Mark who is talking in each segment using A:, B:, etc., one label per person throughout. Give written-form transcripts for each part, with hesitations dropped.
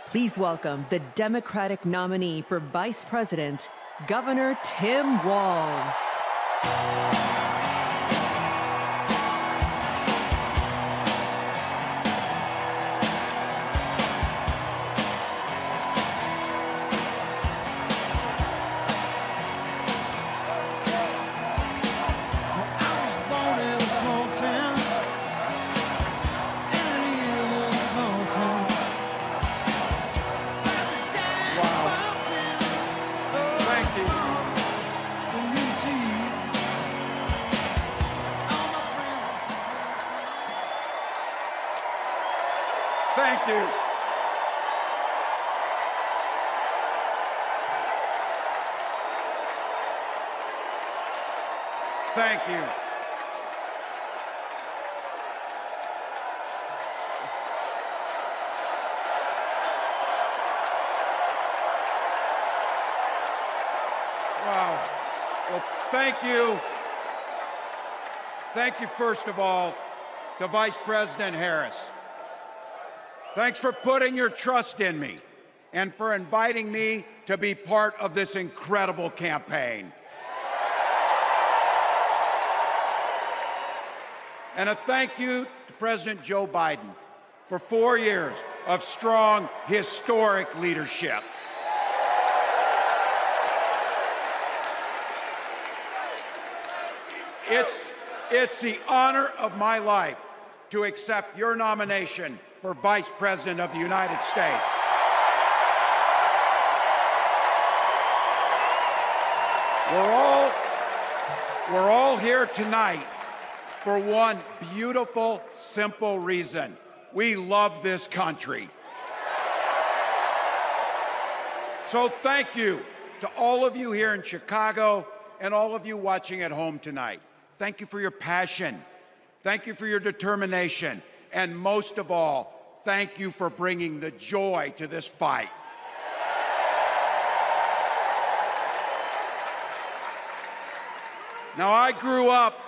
A: Please welcome the Democratic nominee for Vice President, Governor Tim Walz.
B: Thank you. Thank you. Wow. Well, thank you. Thank you, first of all, to Vice President Harris. Thanks for putting your trust in me and for inviting me to be part of this incredible campaign. And a thank you to President Joe Biden for 4 years of strong, historic leadership. It's the honor of my life to accept your nomination for Vice President of the United States. We're all here tonight for one beautiful, simple reason. We love this country. So thank you to all of you here in Chicago and all of you watching at home tonight. Thank you for your passion. Thank you for your determination. And most of all, thank you for bringing the joy to this fight. Now, I grew up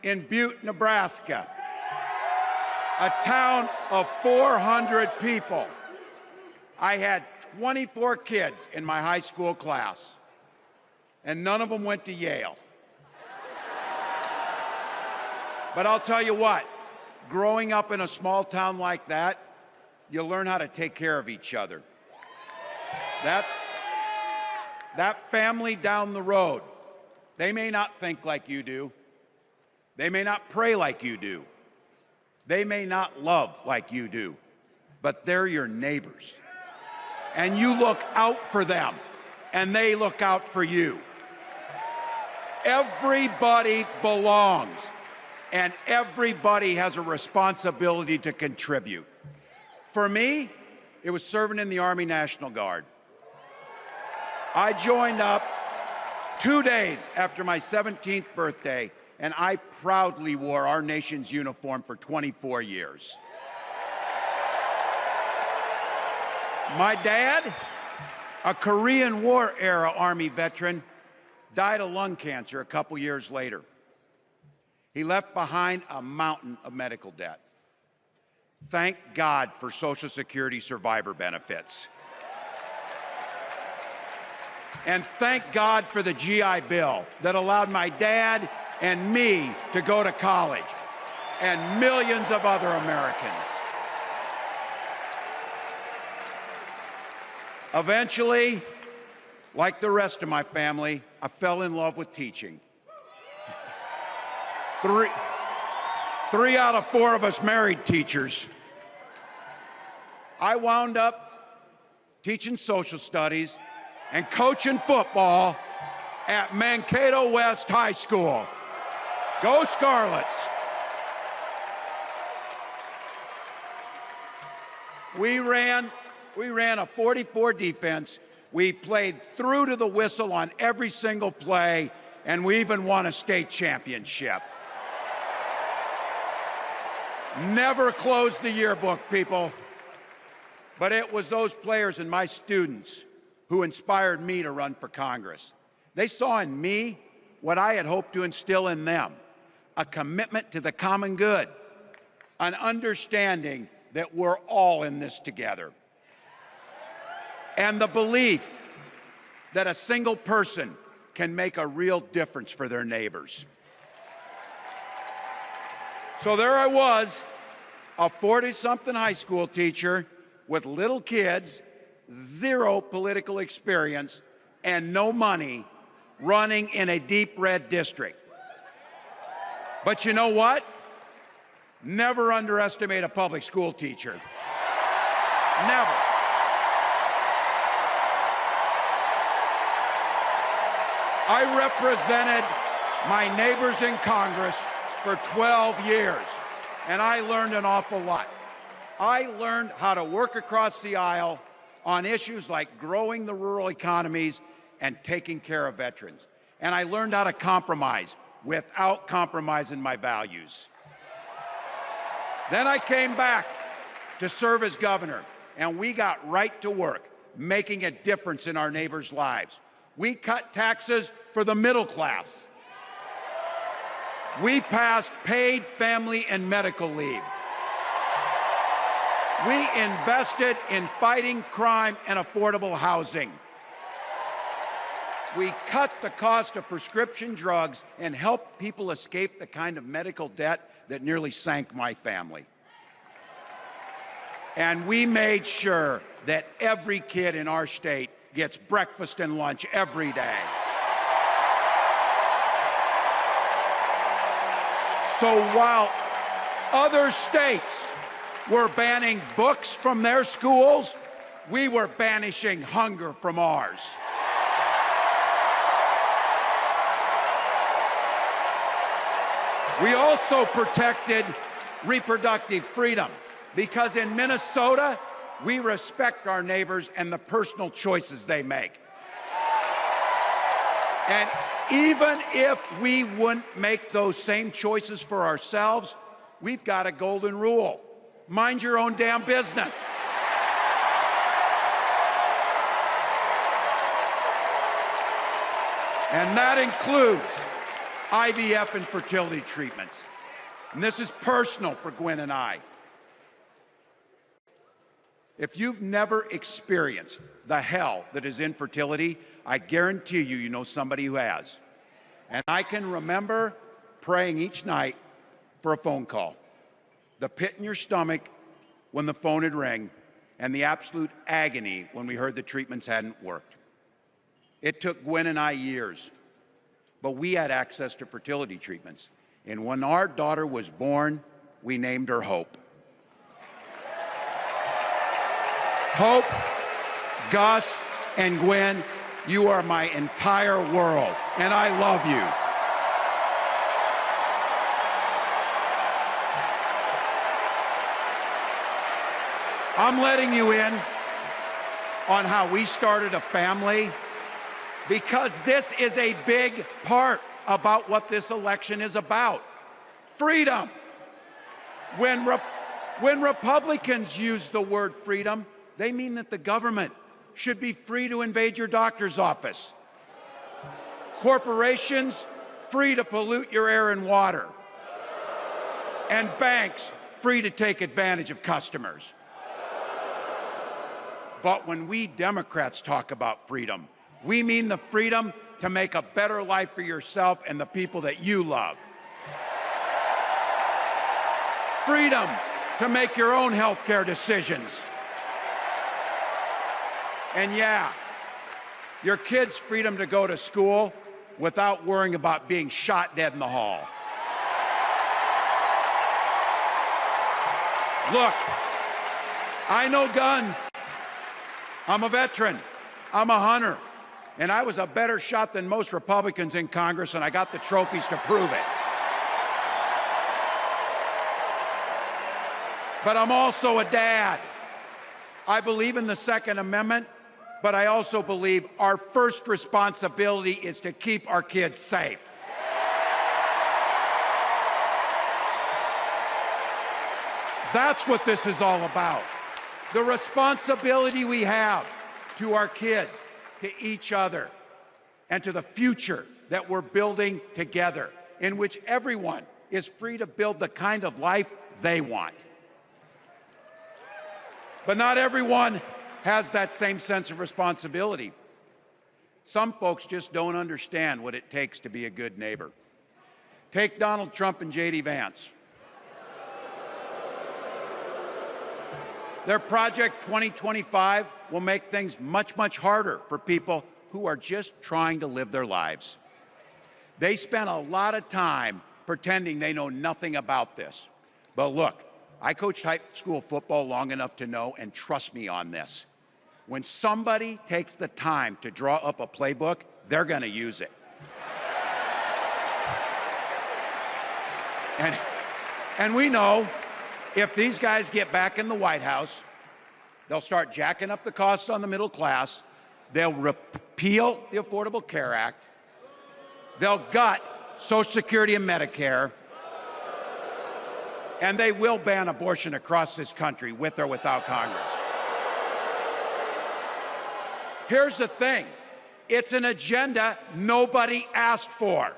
B: in Butte, Nebraska, a town of 400 people. I had 24 kids in my high school class, and none of them went to Yale. But I'll tell you what, growing up in a small town like that, you learn how to take care of each other. That family down the road, they may not think like you do. They may not pray like you do. They may not love like you do, but they're your neighbors. And you look out for them, and they look out for you. Everybody belongs, and everybody has a responsibility to contribute. For me, it was serving in the Army National Guard. I joined up 2 days after my 17th birthday, and I proudly wore our nation's uniform for 24 years. My dad, a Korean War era Army veteran, died of lung cancer a couple years later. He left behind a mountain of medical debt. Thank God for Social Security survivor benefits. And thank God for the GI Bill that allowed my dad and me to go to college, and millions of other Americans. Eventually, like the rest of my family, I fell in love with teaching. Three out of 4 of us married teachers. I wound up teaching social studies and coaching football at Mankato West High School. Go Scarlets! We ran a 44 defense. We played through to the whistle on every single play, and we even won a state championship. Never closed the yearbook, people. But it was those players and my students who inspired me to run for Congress. They saw in me what I had hoped to instill in them, a commitment to the common good, an understanding that we're all in this together. and the belief that a single person can make a real difference for their neighbors. So there I was, a 40-something high school teacher with little kids, zero political experience, and no money, running in a deep red district. But you know what? Never underestimate a public school teacher. Never. I represented my neighbors in Congress for 12 years, and I learned an awful lot. I learned how to work across the aisle on issues like growing the rural economies and taking care of veterans. And I learned how to compromise without compromising my values. Then I came back to serve as governor, and we got right to work making a difference in our neighbors' lives. We cut taxes for the middle class. We passed paid family and medical leave. We invested in fighting crime and affordable housing. We cut the cost of prescription drugs and helped people escape the kind of medical debt that nearly sank my family. And we made sure that every kid in our state gets breakfast and lunch every day. So while other states were banning books from their schools, we were banishing hunger from ours. We also protected reproductive freedom because in Minnesota, we respect our neighbors and the personal choices they make. And even if we wouldn't make those same choices for ourselves, we've got a golden rule. Mind your own damn business. And that includes IVF and fertility treatments. And this is personal for Gwen and I. If you've never experienced the hell that is infertility, I guarantee you, you know somebody who has. And I can remember praying each night for a phone call. The pit in your stomach when the phone had rang, and the absolute agony when we heard the treatments hadn't worked. It took Gwen and I years, but we had access to fertility treatments. And when our daughter was born, we named her Hope. Hope, Gus, and Gwen, you are my entire world, and I love you. I'm letting you in on how we started a family because this is a big part about what this election is about. Freedom. When Republicans use the word freedom, they mean that the government should be free to invade your doctor's office. Corporations free to pollute your air and water. And banks free to take advantage of customers. But when we Democrats talk about freedom, we mean the freedom to make a better life for yourself and the people that you love. Freedom to make your own health care decisions. And yeah, your kids' freedom to go to school without worrying about being shot dead in the hall. Look, I know guns. I'm a veteran. I'm a hunter. And I was a better shot than most Republicans in Congress, and I got the trophies to prove it. But I'm also a dad. I believe in the Second Amendment, but I also believe our first responsibility is to keep our kids safe. That's what this is all about. The responsibility we have to our kids, to each other, and to the future that we're building together, in which everyone is free to build the kind of life they want. But not everyone has that same sense of responsibility. Some folks just don't understand what it takes to be a good neighbor. Take Donald Trump and J.D. Vance. Their Project 2025 will make things much, much harder for people who are just trying to live their lives. They spent a lot of time pretending they know nothing about this. But look, I coached high school football long enough to know, and trust me on this, when somebody takes the time to draw up a playbook, they're going to use it. And we know if these guys get back in the White House, they'll start jacking up the costs on the middle class, they'll repeal the Affordable Care Act, they'll gut Social Security and Medicare, and they will ban abortion across this country with or without Congress. Here's the thing, it's an agenda nobody asked for.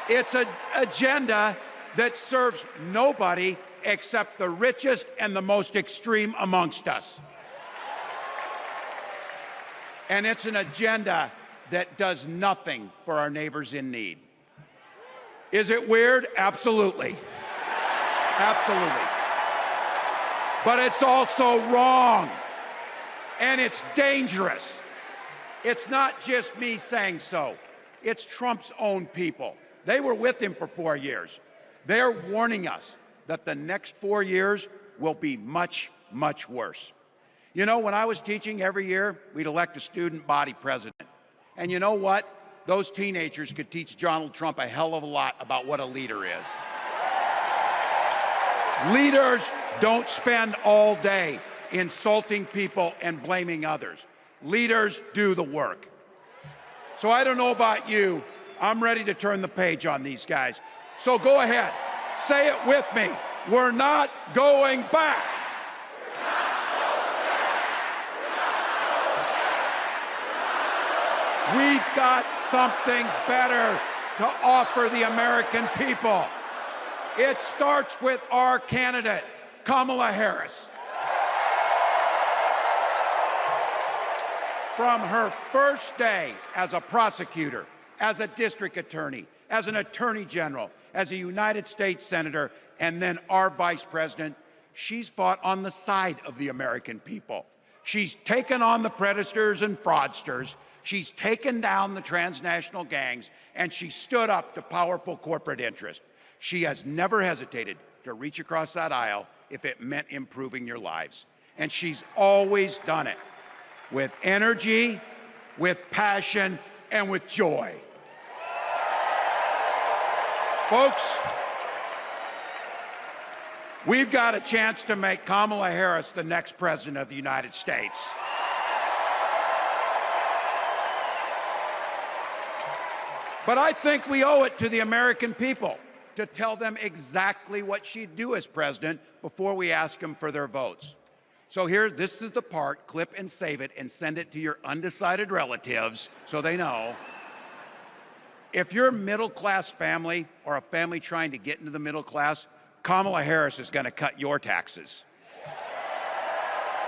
B: It's an agenda that serves nobody except the richest and the most extreme amongst us. And it's an agenda that does nothing for our neighbors in need. Is it weird? Absolutely. Absolutely. But it's also wrong. And it's dangerous. It's not just me saying so. It's Trump's own people. They were with him for 4 years. They're warning us that the next 4 years will be much, much worse. You know, when I was teaching every year, we'd elect a student body president. And you know what? Those teenagers could teach Donald Trump a hell of a lot about what a leader is. Leaders don't spend all day insulting people and blaming others. Leaders do the work. So I don't know about you, I'm ready to turn the page on these guys. So go ahead, say it with me. We're not going back. We've got something better to offer the American people. It starts with our candidate, Kamala Harris. From her first day as a prosecutor, as a district attorney, as an attorney general, as a United States senator, and then our vice president, she's fought on the side of the American people. She's taken on the predators and fraudsters. She's taken down the transnational gangs, and she stood up to powerful corporate interests. She has never hesitated to reach across that aisle if it meant improving your lives. And she's always done it with energy, with passion, and with joy. Folks, we've got a chance to make Kamala Harris the next president of the United States. But I think we owe it to the American people to tell them exactly what she'd do as president before we ask them for their votes. So here, this is the part, clip and save it and send it to your undecided relatives so they know. If you're a middle-class family or a family trying to get into the middle class, Kamala Harris is going to cut your taxes.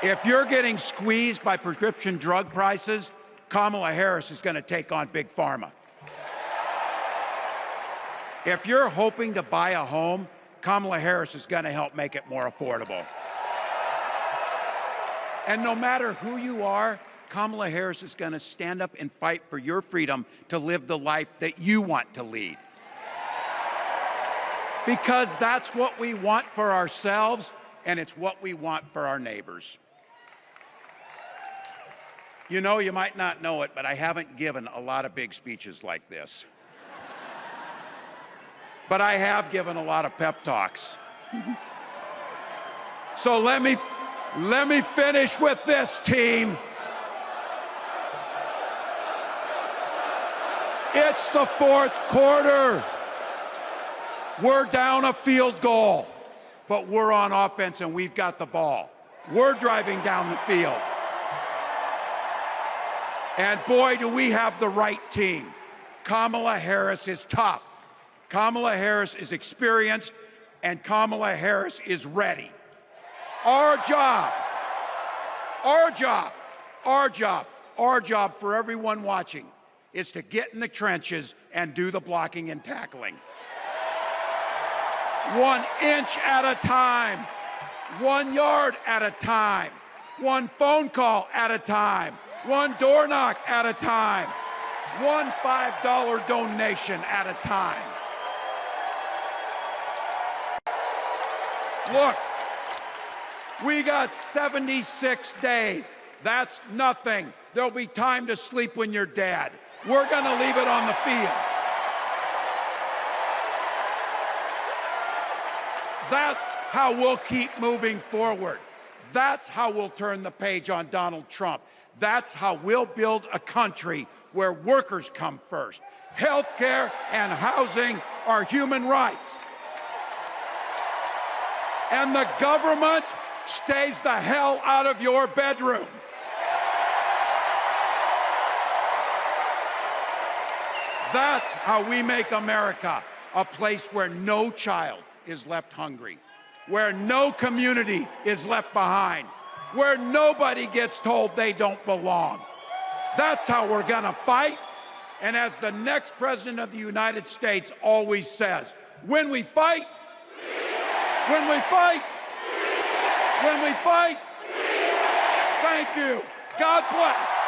B: If you're getting squeezed by prescription drug prices, Kamala Harris is going to take on Big Pharma. If you're hoping to buy a home, Kamala Harris is going to help make it more affordable. And no matter who you are, Kamala Harris is going to stand up and fight for your freedom to live the life that you want to lead. Because that's what we want for ourselves, and it's what we want for our neighbors. You know, you might not know it, but I haven't given a lot of big speeches like this. But I have given a lot of pep talks. So let me finish with this, team. It's the fourth quarter. We're down a field goal, but we're on offense and we've got the ball. We're driving down the field. And boy, do we have the right team. Kamala Harris is tough. Kamala Harris is experienced, and Kamala Harris is ready. Our job Our job, our job, our job for everyone watching is to get in the trenches and do the blocking and tackling. 1 inch at a time, 1 yard at a time, 1 phone call at a time, 1 door knock at a time, 1 $5 donation at a time. Look, we got 76 days. That's nothing. There'll be time to sleep when you're dead. We're going to leave it on the field. That's how we'll keep moving forward. That's how we'll turn the page on Donald Trump. That's how we'll build a country where workers come first. Healthcare and housing are human rights. And the government stays the hell out of your bedroom. That's how we make America a place where no child is left hungry, where no community is left behind, where nobody gets told they don't belong. That's how we're gonna fight. And as the next president of the United States always says, when we fight, when we fight, when we fight, thank you. God bless.